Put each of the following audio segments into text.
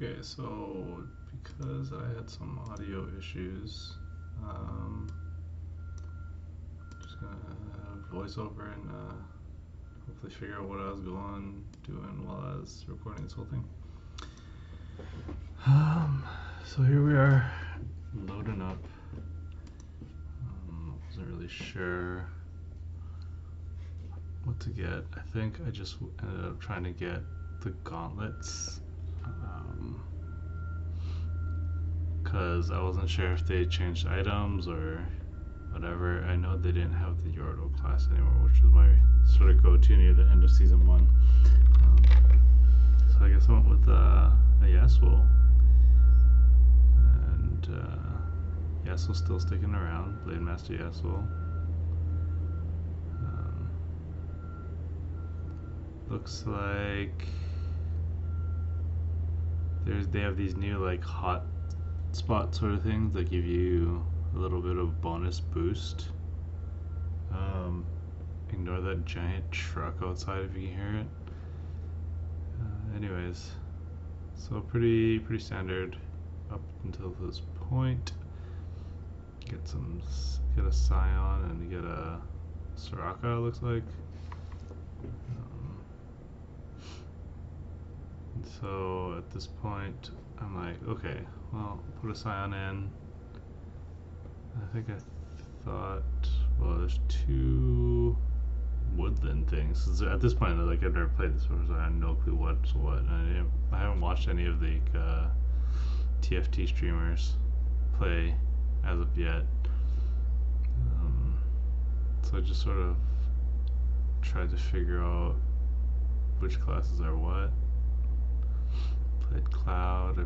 Okay, so because I had some audio issues, just gonna voice over and hopefully figure out what I was doing while I was recording this whole thing. So here we are, loading up. Wasn't really sure what to get. I think I just ended up trying to get the gauntlets, because I wasn't sure if they changed items or whatever. I know they didn't have the Yordo class anymore, which was my sort of go-to near the end of season 1. So I guess I went with a Yasuo, and Yasuo's still sticking around, Blade Master Yasuo. Looks like they have these new like hot spot sort of things that give you a little bit of bonus boost. Ignore that giant truck outside if you can hear it. Anyways, so pretty standard up until this point. Get a Scion and get a Soraka, it looks like. So at this point, I'm like, okay, well, put a Scion in. I think I thought, well, there's 2 woodland things. At this point, like, I've never played this before, so I had no clue what's what. I haven't watched any of the TFT streamers play as of yet. So I just sort of tried to figure out which classes are what. Played Cloud, I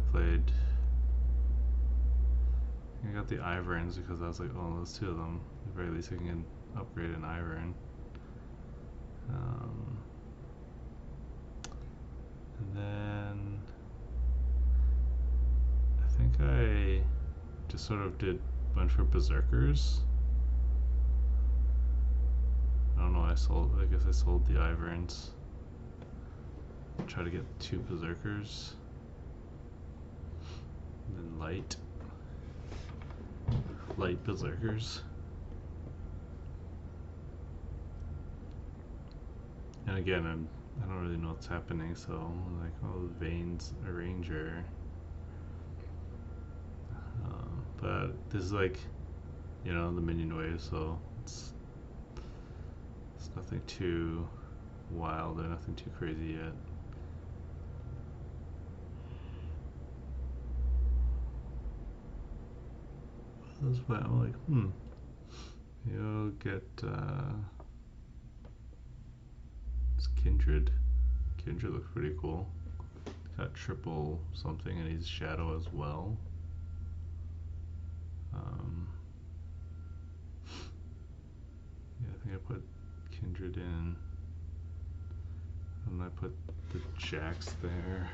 got the Iverns because I was like, oh, those 2 of them. At the very least I can upgrade an Ivern. And then I think I just sort of went for Berserkers. I don't know, I guess I sold the Iverns. Try to get 2 Berserkers. And then light Berserkers. And again, I don't really know what's happening, so I'm like, oh, Vayne's a ranger. But this is like, you know, the minion wave, so it's nothing too wild or nothing too crazy yet. That's why I'm like, you'll get it's Kindred. Kindred looks pretty cool. He's got triple something and he's shadow as well. Yeah, I think I put Kindred in, and I put the Jax there.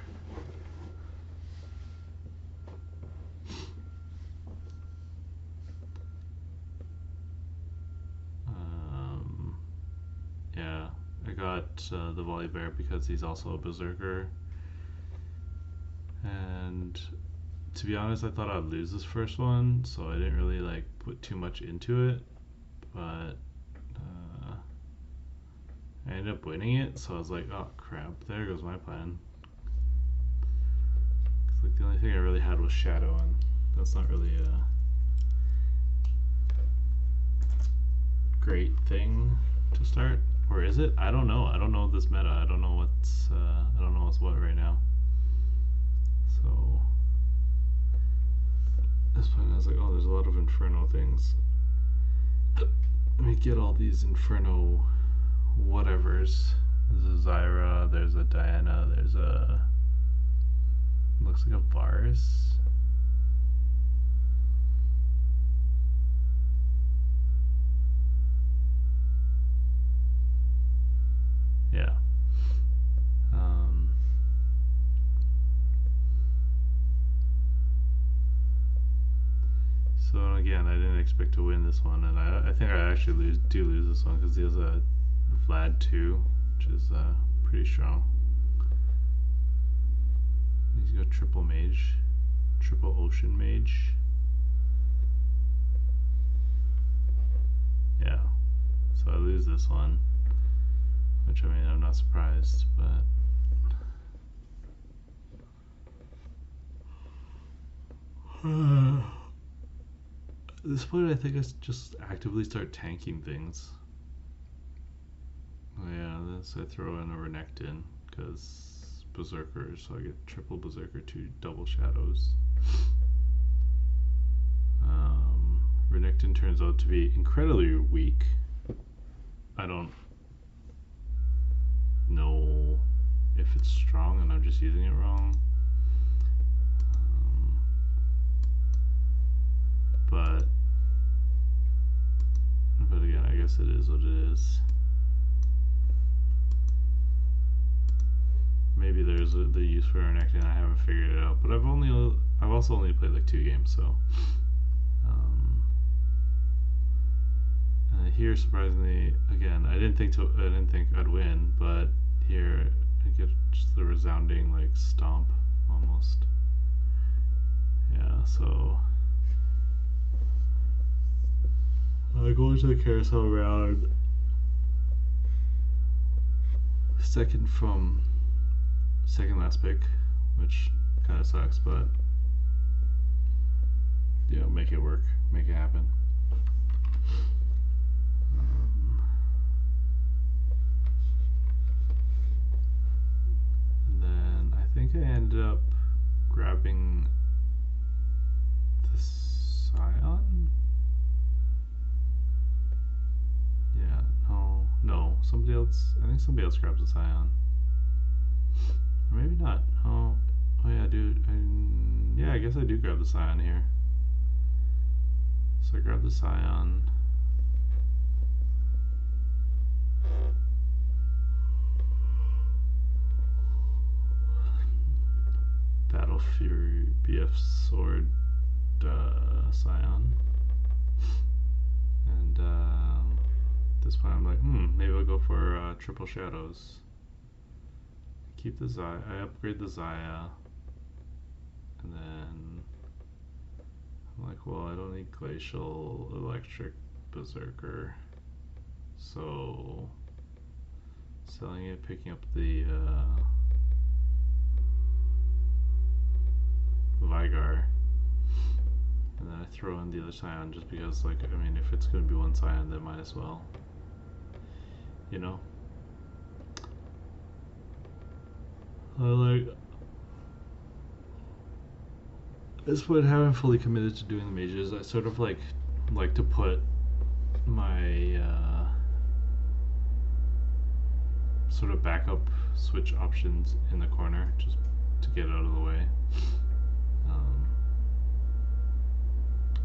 Yeah, I got the Volibear because he's also a Berserker. And to be honest, I thought I'd lose this first one, so I didn't really like put too much into it. But I ended up winning it, so I was like, oh crap, there goes my plan. Cause like the only thing I really had was Shadow, and that's not really a great thing to start. Or is it? I don't know. I don't know this meta. I don't know what's what right now. So at this point I was like, oh, there's a lot of Inferno things. Let me get all these Inferno whatevers. There's a Zyra, there's a Diana, there's a, looks like a Varus. Yeah. So again, I didn't expect to win this one, and I think I actually do lose this one because he has a Vlad 2, which is pretty strong. He's got triple mage, triple ocean mage. Yeah, so I lose this one, which I mean I'm not surprised, but at this point I think I just actively start tanking things. Oh yeah, this I throw in a Renekton because Berserker, so I get triple Berserker, 2 double shadows. Renekton turns out to be incredibly weak. I don't know if it's strong and I'm just using it wrong. But again, I guess it is what it is. Maybe there's the use for Renekton, I haven't figured it out. But I've also only played like 2 games, so. Here, surprisingly, again, I didn't think I'd win, but here I get just the resounding like stomp almost. Yeah, so I go into the carousel round, second last pick, which kind of sucks, but you know, make it work, make it happen. And then I think I ended up grabbing the Scion. Yeah, no, somebody else. I think somebody else grabs the Scion. Or maybe not. Oh yeah, dude. Yeah, I guess I do grab the Scion here. So I grab the Scion. Battle Fury BF Sword Scion. And at this point I'm like, maybe I'll go for triple shadows. Keep the Xayah. I upgrade the Xayah. And then I'm like, well, I don't need Glacial Electric Berserker. So selling it, picking up the Vigar, and then I throw in the other Scion just because, like, I mean, if it's going to be one Scion, then might as well, you know. At this point, I haven't fully committed to doing the mages. I sort of like to put my sort of backup switch options in the corner just to get it out of the way.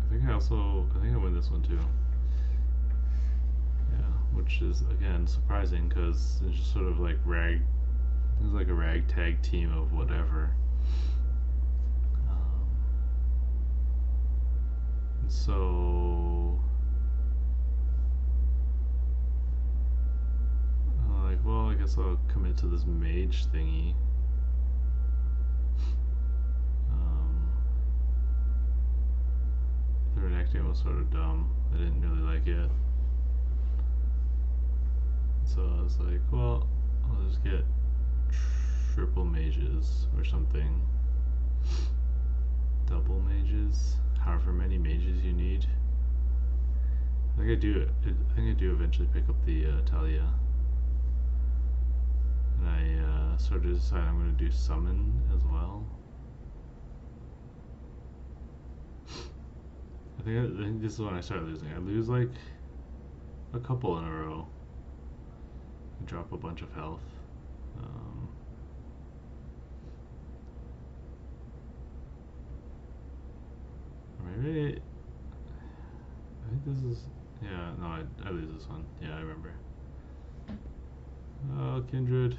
I think I win this one too. Yeah, which is again surprising because it's just sort of like it's like a ragtag team of whatever. And so I'm like, well, I guess I'll commit to this mage thingy. The Renekton was sort of dumb. I didn't really like it. So I was like, well, I'll just get triple mages or something. Double mages, however many mages you need. I think I do eventually pick up the Talia. And I sort of decide I'm going to do summon as well. I think this is when I start losing. I lose like a couple in a row. I drop a bunch of health. Maybe I think this is, yeah, no, I lose this one. Yeah, I remember. Oh, Kindred.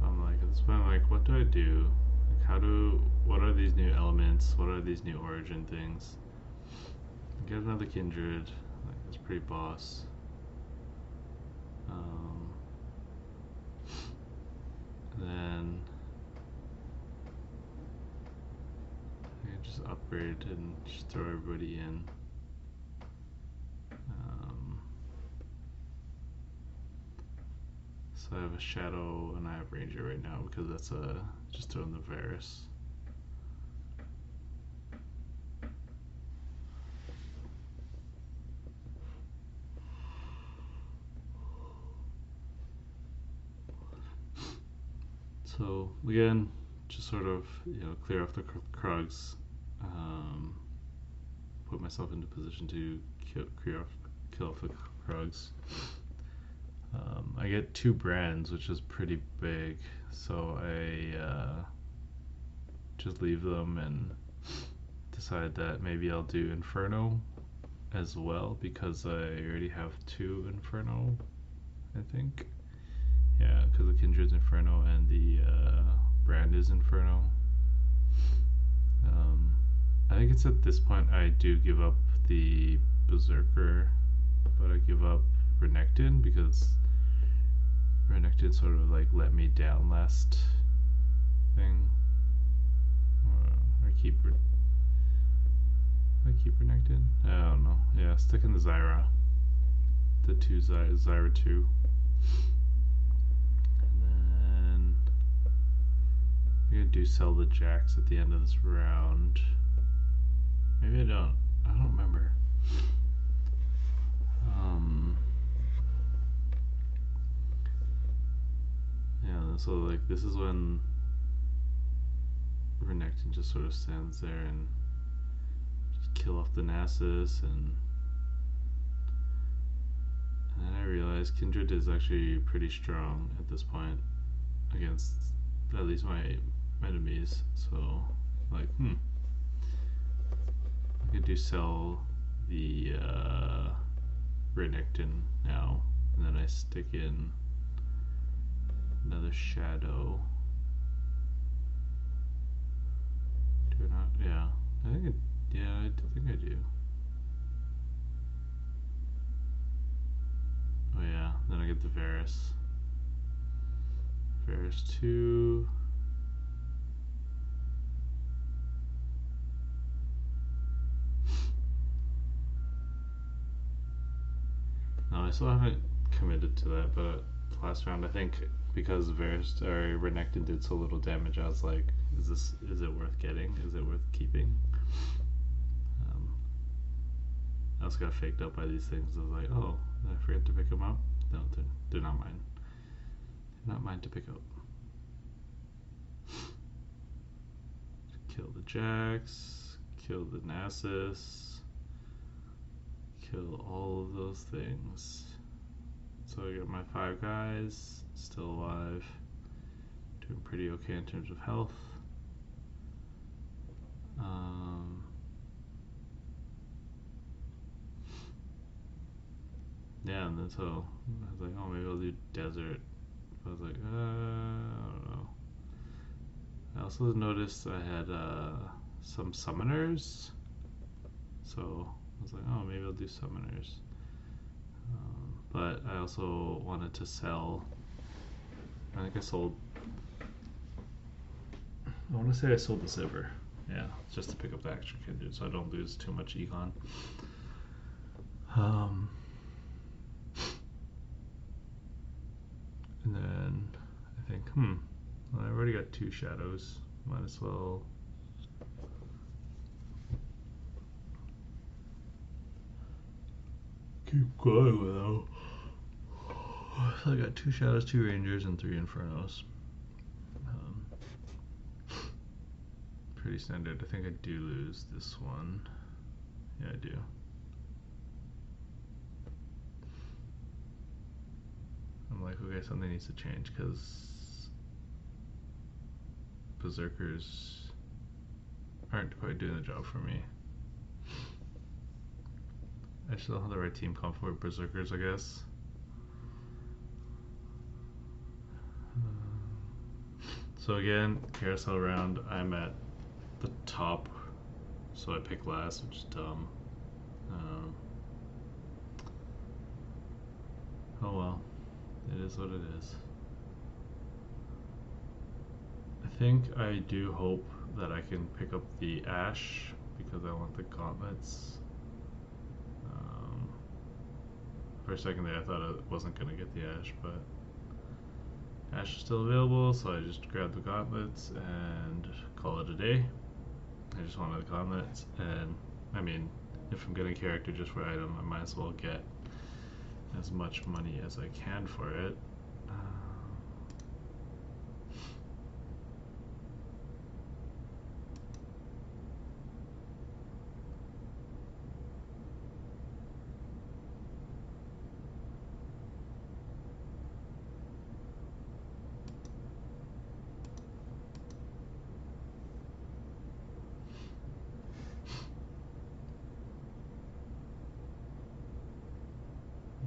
At this point I'm like, what do I do? Like, what are these new elements? What are these new origin things? get another kindred. Like, that's pretty boss. Then I can just upgrade and just throw everybody in. So I have a Shadow and I have Ranger right now because that's just throwing the Varus. So again, just sort of clear off the Krugs, put myself into position to kill off the Krugs. I get 2 brands, which is pretty big, so I just leave them and decide that maybe I'll do Inferno as well because I already have 2 Inferno, I think. Yeah, because the Kindred's Inferno and the brand is Inferno. I think it's at this point I do give up the Berserker, but I give up Renekton because Renekton sort of like let me down last thing. Or keep Renekton? I don't know. Yeah, stick in the Zyra. The 2 Zyra 2. And then I do sell the Jacks at the end of this round. Maybe I don't. I don't remember. Yeah, so like this is when Renekton just sort of stands there and just kill off the Nasus, and then I realized Kindred is actually pretty strong at this point against at least my enemies. So like, I could do sell the Renekton now, and then I stick in another Shadow. Do I not? Yeah, I think I think I do. Oh yeah, then I get the Varus. Varus 2. No, I still haven't committed to that, but last round I think because Varus or Renekton did so little damage, I was like, is it worth getting? Is it worth keeping? I also got faked out by these things. I was like, oh, did I forget to pick them up? No, they're not mine. They're not mine to pick up. Kill the Jax, kill the Nasus, kill all of those things. So I got my 5 guys still alive, doing pretty okay in terms of health. Yeah, and then so I was like, oh, maybe I'll do desert. I was like, I don't know. I also noticed I had some summoners, so I was like, oh, maybe I'll do summoners. But I also wanted to sell. I think I sold. I want to say I sold the Sivir. Yeah, just to pick up the extra kindred, so I don't lose too much econ. And then I think, well, I already got 2 Shadows. Might as well. Keep going without. So I got 2 Shadows, 2 Rangers, and 3 Infernos. Pretty standard. I think I do lose this one. Yeah, I do. I'm like, okay, something needs to change because Berserkers aren't quite doing the job for me. I still have the right team comp for Berserkers, I guess. So again, carousel round, I'm at the top, so I pick last, which is dumb. Um, oh well, it is what it is. I think I do hope that I can pick up the Ash because I want the gauntlets. For a second there I thought I wasn't going to get the Ash, but Ash is still available, so I just grabbed the gauntlets and call it a day. I just wanted the gauntlets, and I mean, if I'm getting a character just for item, I might as well get as much money as I can for it.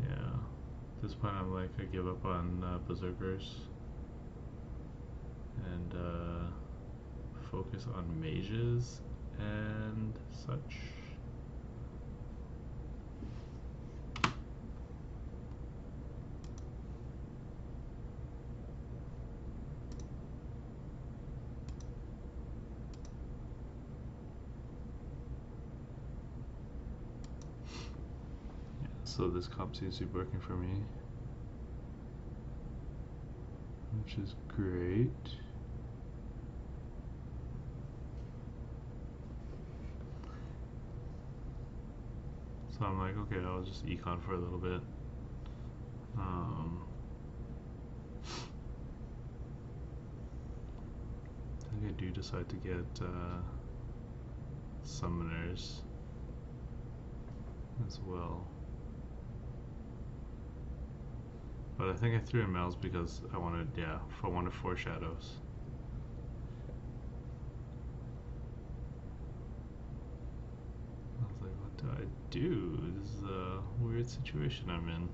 Yeah, at this point I'm like, I give up on berserkers and focus on mages and such. So this comp seems to be working for me, which is great. So I'm like, okay, I'll just econ for a little bit. I think I do decide to get summoners as well. But I think I threw in Mel's because I wanted, yeah, for one of 4 shadows. I was like, what do I do? This is a weird situation I'm in.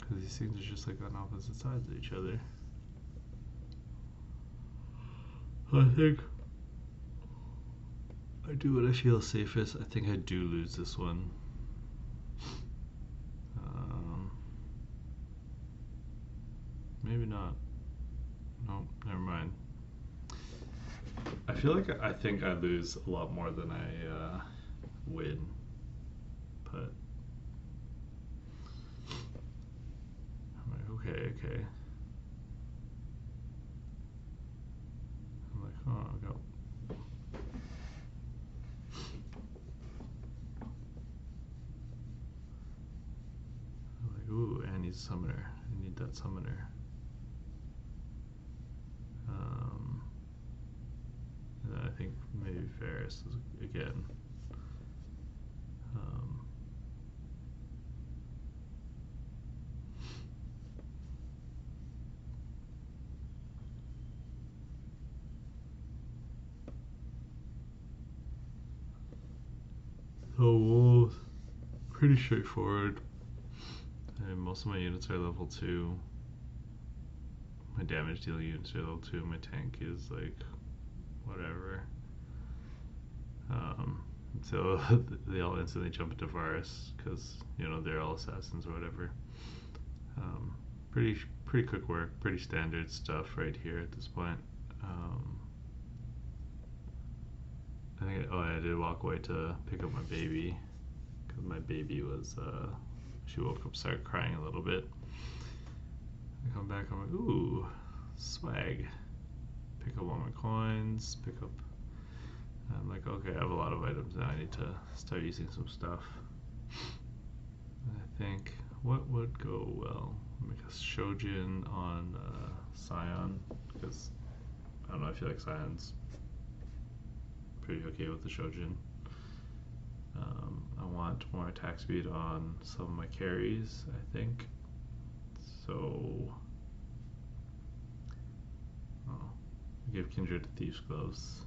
Because these things are just like on opposite sides of each other. I think I do what I feel safest. I think I do lose this one. Maybe not. Nope, never mind. I feel like I think I lose a lot more than I win, but I'm like, okay. I'm like, oh, I'll go. I'm like, ooh, Annie's a summoner. I need that summoner. And then I think maybe Ferris again. So wolves, pretty straightforward. And most of my units are level 2. My damage dealing units are level 2. My tank is like whatever. So they all instantly jump into Varus because they're all assassins or whatever. Pretty quick work, pretty standard stuff right here at this point. I think I did walk away to pick up my baby because my baby was she woke up, started crying a little bit. I come back, I'm like, ooh, swag. Pick up all my coins, pick up. I'm like, okay, I have a lot of items now. I need to start using some stuff. And I think what would go well? Make a Shojin on Scion because I don't know. I feel like Scion's pretty okay with the Shojin. I want more attack speed on some of my carries, I think. So, give Kindred Thieves Gloves.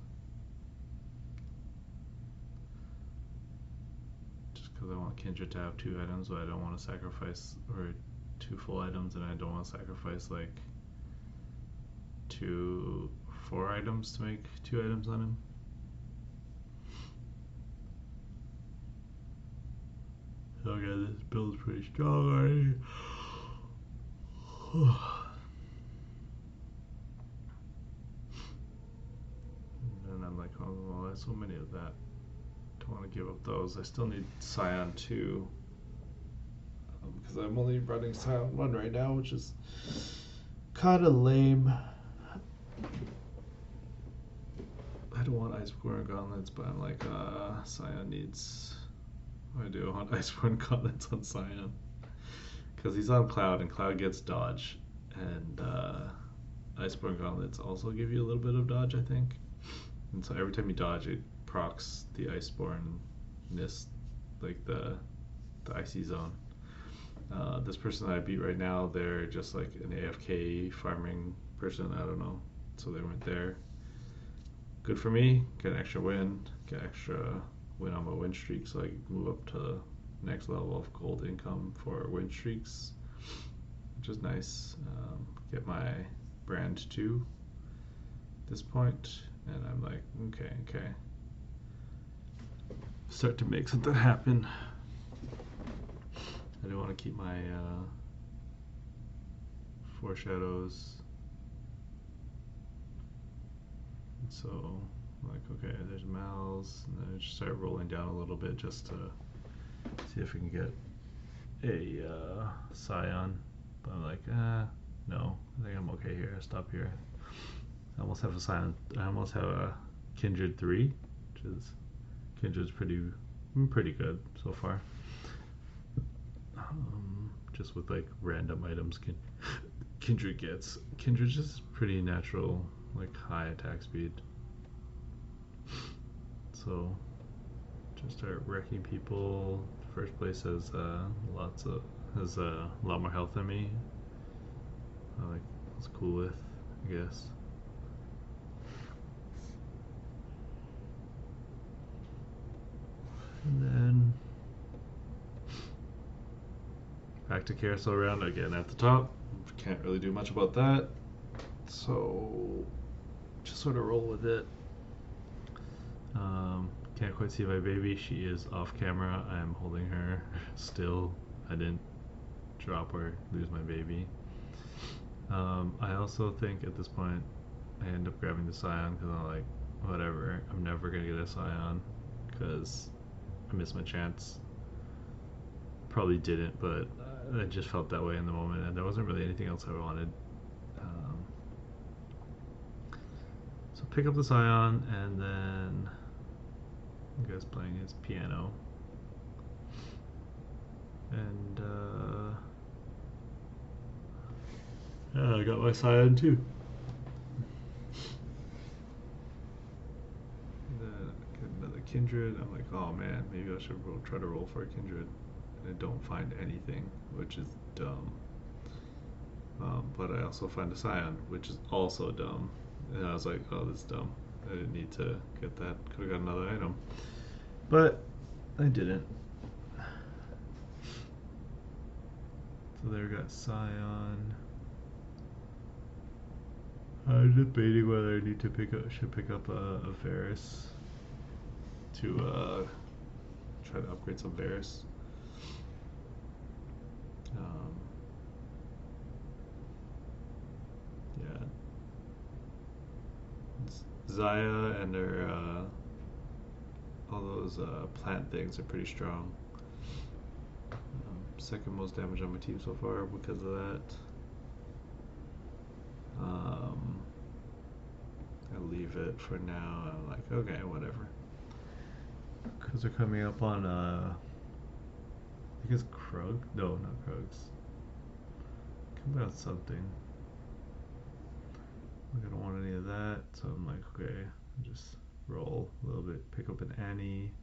Just because I want Kindred to have 2 items, but I don't want to sacrifice, or 2 full items, and I don't want to sacrifice like 4 items to make 2 items on him. Okay, this build's pretty strong already. And I'm like, oh, well, there's so many of that. Don't want to give up those. I still need Scion 2. Because I'm only running Scion 1 right now, which is kind of lame. I don't want Iceborne Gauntlets, but I'm like, Scion needs... I do want Iceborne Gauntlets on Scion. Because he's on Cloud, and Cloud gets dodge. And Iceborne Gauntlets also give you a little bit of dodge, I think. And so every time you dodge, it procs the Iceborne-ness, like the Icy Zone. This person that I beat right now, they're just like an AFK farming person, I don't know. So they went there. Good for me, get an extra win, get extra win on my win streak, so I can move up to next level of gold income for win streaks, which is nice. Get my brand 2 at this point, and I'm like, okay. Start to make something happen. I do want to keep my foreshadows. So I'm like, okay, there's Mal's, and then I just start rolling down a little bit just to see if we can get a Scion. But I'm like, no, I think I'm okay here. Stop here. I almost have a Scion. I almost have a Kindred 3, which is Kindred's pretty good so far. Just with like random items Kindred gets. Kindred's just pretty natural, like high attack speed. So just start wrecking people. First place has a lot more health than me. I like it's cool with, I guess. And then back to carousel round again at the top. Can't really do much about that. So just sort of roll with it. Can't quite see my baby. She is off camera. I'm holding her still. I didn't drop or lose my baby. I also think at this point I end up grabbing the Scion because I'm like, whatever. I'm never gonna get a Scion because I missed my chance. Probably didn't, but I just felt that way in the moment, and there wasn't really anything else I wanted. So pick up the Scion, and then I guess playing his piano, and yeah, I got my Scion too. And then get another Kindred. I'm like, oh man, maybe I should try to roll for a Kindred. And I don't find anything, which is dumb. But I also find a Scion, which is also dumb. And I was like, oh, this is dumb. I didn't need to get that. Could have got another item. But I didn't. So there we got Scion. I'm debating whether I need to should pick up a Varus to try to upgrade some Varus. Yeah. Zaya and her all those plant things are pretty strong. Second most damage on my team so far because of that. I'll leave it for now. I'm like, okay, whatever. Because they're coming up on I think it's Krug? No, not Krugs. Coming on something. I don't want any of that, so I'm like, okay, I'll just roll a little bit, pick up an Annie.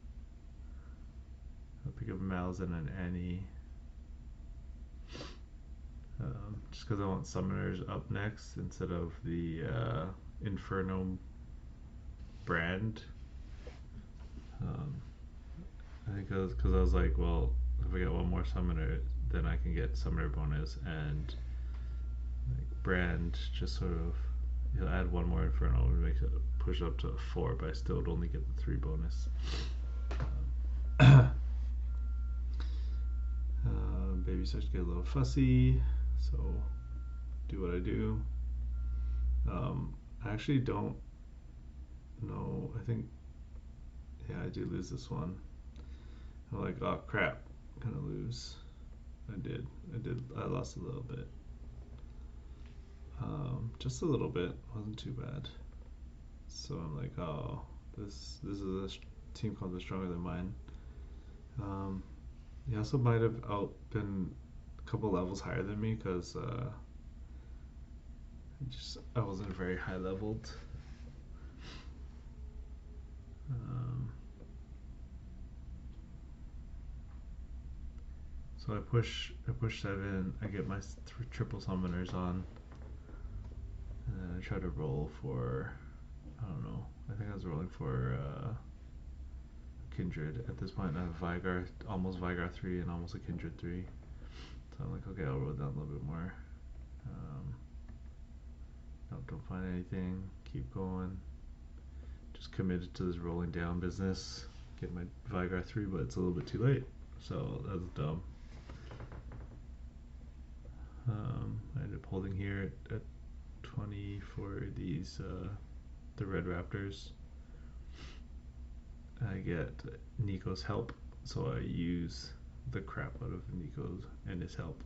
I'll pick up a Malzahn and an Annie. Just because I want summoners up next instead of the Inferno brand. I think because I was like, well, if I get one more summoner, then I can get summoner bonus, and like brand just sort of, you'll add one more Inferno and make it push up to 4, but I still would only get the 3 bonus. maybe start to get a little fussy, so do what I do. I actually don't know. I think, yeah, I do lose this one. I'm like, oh crap, I'm gonna lose. I lost a little bit. Just a little bit, wasn't too bad. So I'm like, oh, this is a team called Stronger Than Mine. He also might have been a couple levels higher than me because I wasn't very high leveled. So I push 7. I get my triple summoners on, and then I try to roll for, I don't know. I think I was rolling for Kindred. At this point, I have Vigar, almost Vigar 3, and almost a Kindred 3. So I'm like, okay, I'll roll down a little bit more. Nope, don't find anything. Keep going. Just committed to this rolling down business. Get my Vigar 3, but it's a little bit too late. So that's dumb. I ended up holding here at 20 for these, the Red Raptors. I get Nico's help, so I use the crap out of Nico and his help.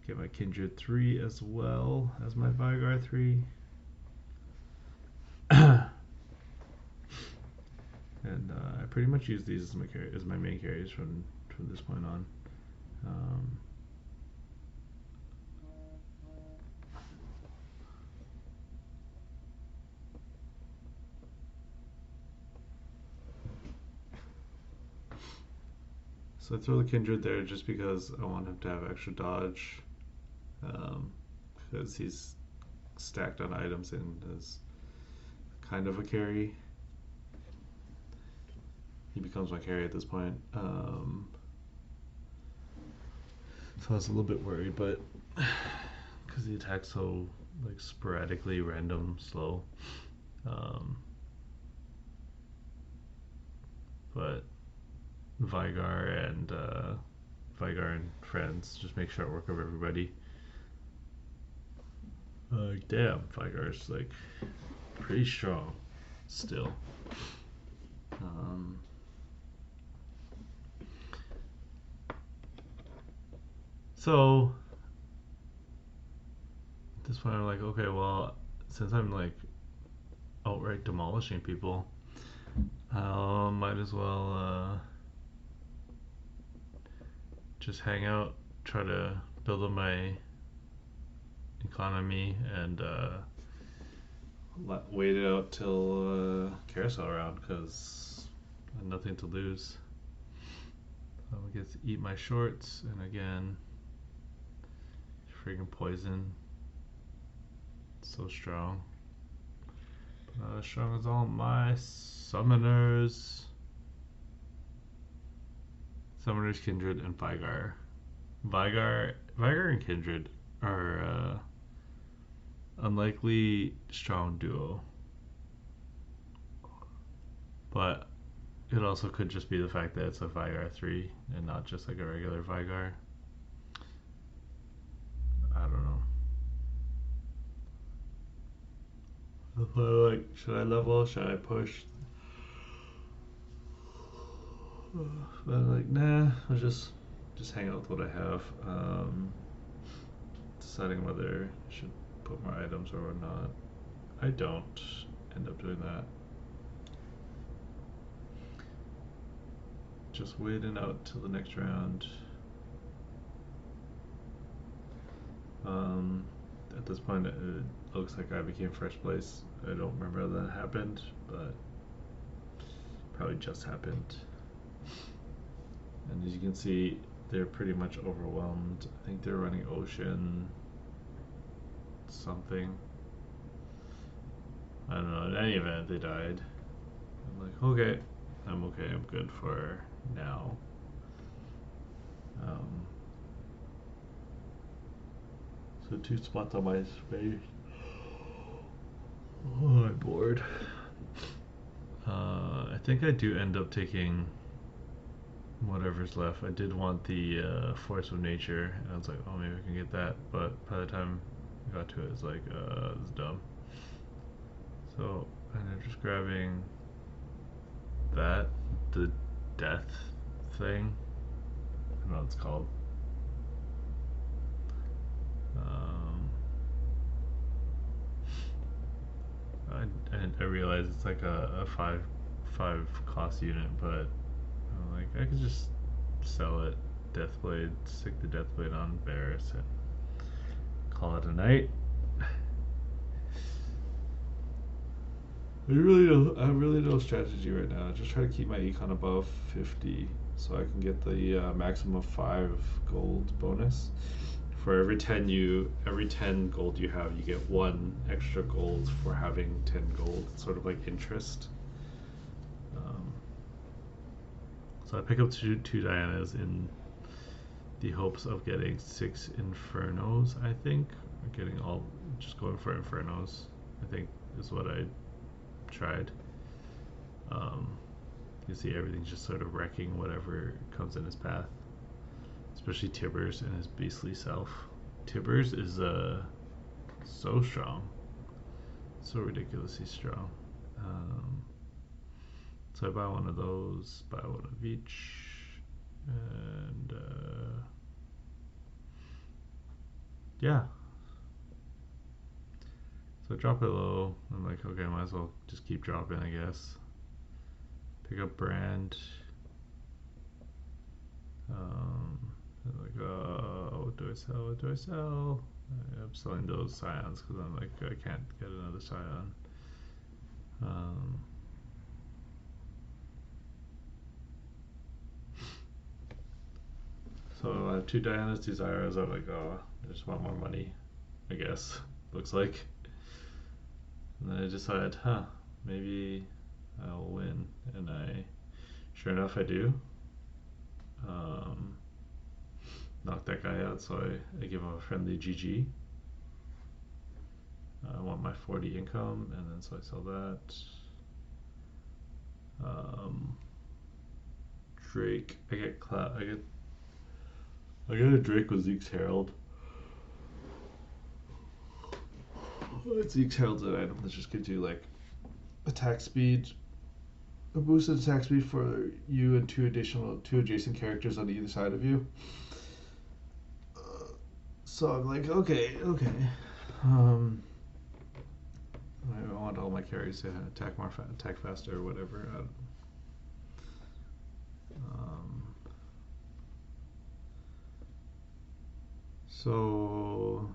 Get my Kindred 3 as well as my Vigar 3. And I pretty much use these as my main carries from this point on. So I throw the Kindred there just because I want him to have extra dodge, because he's stacked on items and is kind of a carry. He becomes my carry at this point. So I was a little bit worried, but because he attacks so like sporadically, random, slow. But Vigar and friends just make short work of everybody. Damn, Vigar's like pretty strong still. So at this point I'm like, okay, well, since I'm like outright demolishing people, might as well just hang out, try to build up my economy, and wait it out till carousel around, because I have nothing to lose. So I get to eat my shorts, and again, friggin' poison. So strong. But not as strong as all my summoners. Summoners, Kindred, and Vigar. Vigar and Kindred are unlikely strong duo. But it also could just be the fact that it's a Vigar 3 and not just like a regular Vigar. I don't know. Like, should I level? Should I push? But I'm like, nah, I'll just hang out with what I have. Deciding whether I should put more items or not. I don't end up doing that. Just waiting out till the next round. At this point, it looks like I became first place. I don't remember how that happened, but probably just happened. And as you can see, they're pretty much overwhelmed. I think they're running Ocean something. I don't know. In any event, they died. I'm like, okay, I'm okay. I'm good for now. So 2 spots on my space. Oh, I'm bored. I think I do end up taking whatever's left. I did want the Force of Nature, and I was like, oh, maybe I can get that, but by the time I got to it, it's like, this is dumb. So I ended up just grabbing that, the death thing. I don't know what it's called. I realize it's like a five cost unit, but I'm like, I could just sell it, Deathblade, stick the Deathblade on Varus, and call it a night. I have really no strategy right now. I just try to keep my econ above 50 so I can get the maximum of 5 gold bonus. For every 10 gold you have, you get 1 extra gold for having 10 gold. It's sort of like interest. So I pick up two Dianas in the hopes of getting 6 Infernos, I think. Just going for Infernos, I think is what I tried. You see everything's just sort of wrecking whatever comes in his path. Especially Tibbers and his beastly self. Tibbers is so strong. So ridiculously strong. So I buy one of those, buy one of each, and yeah. So I drop it low. I'm like, okay, I might as well just keep dropping, I guess. Pick up Brand. Like, what do I sell? What do I sell? I'm selling those Scions because I'm like, I can't get another Scion. So I have 2 Diana's, 2 Zyras. I'm like, oh, I just want more money, I guess. Looks like. And then I decide, maybe I'll win. And sure enough, I do. Knock that guy out, so I give him a friendly GG. I want my 40 income, and then so I sell that. Drake, I get a Drake with Zeke's Herald. Zeke's Herald's an item that just gives you like attack speed, a boosted attack speed for you and 2 adjacent characters on either side of you. So I'm like, okay. I want all my carries to attack faster or whatever. So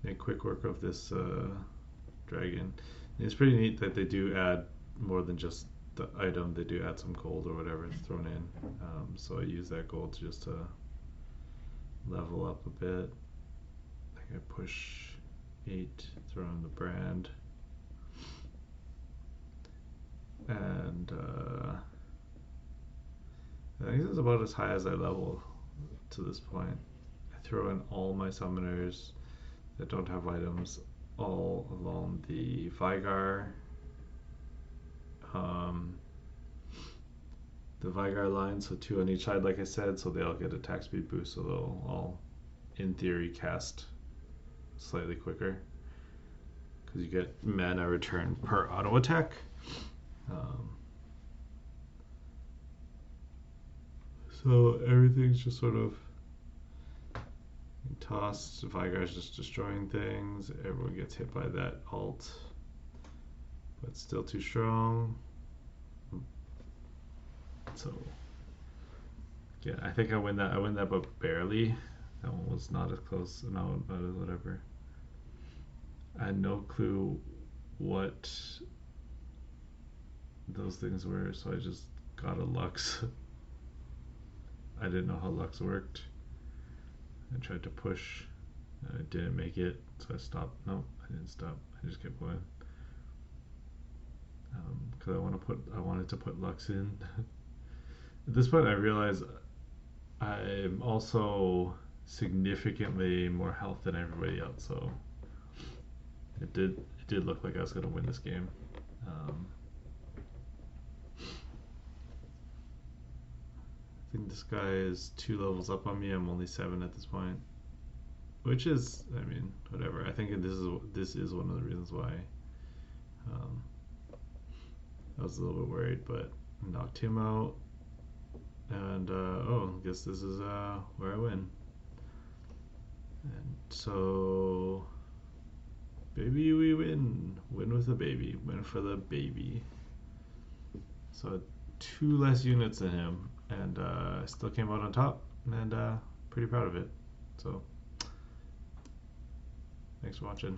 make quick work of this dragon. And it's pretty neat that they do add more than just the item. They do add some gold or whatever is thrown in. So I use that gold just to level up a bit. I think I push 8, throw in the Brand. And I think this is about as high as I level to this point. I throw in all my summoners that don't have items all along the Vigar. The Vigar line, so 2 on each side, like I said, so they all get attack speed boost, so they'll all, in theory, cast slightly quicker because you get mana return per auto attack. So everything's just sort of tossed. Vigar's just destroying things. Everyone gets hit by that alt, but still too strong. So yeah, I think I win that, but barely. That one was not as close. No, but whatever. I had no clue what those things were, so I just got a Lux. I didn't know how Lux worked. I tried to push, and I didn't make it, so I stopped. No, I didn't stop. I just kept going because I wanted to put Lux in. At this point, I realized I'm also significantly more health than everybody else, so it did look like I was going to win this game. think this guy is 2 levels up on me. I'm only 7 at this point, which is, I mean, whatever. I think this is one of the reasons why um, I was a little bit worried, but knocked him out, and oh, I guess this is where I win. And so, baby, we win. Win with a baby. Win for the baby. So 2 less units than him, and still came out on top, and pretty proud of it. So, thanks for watching.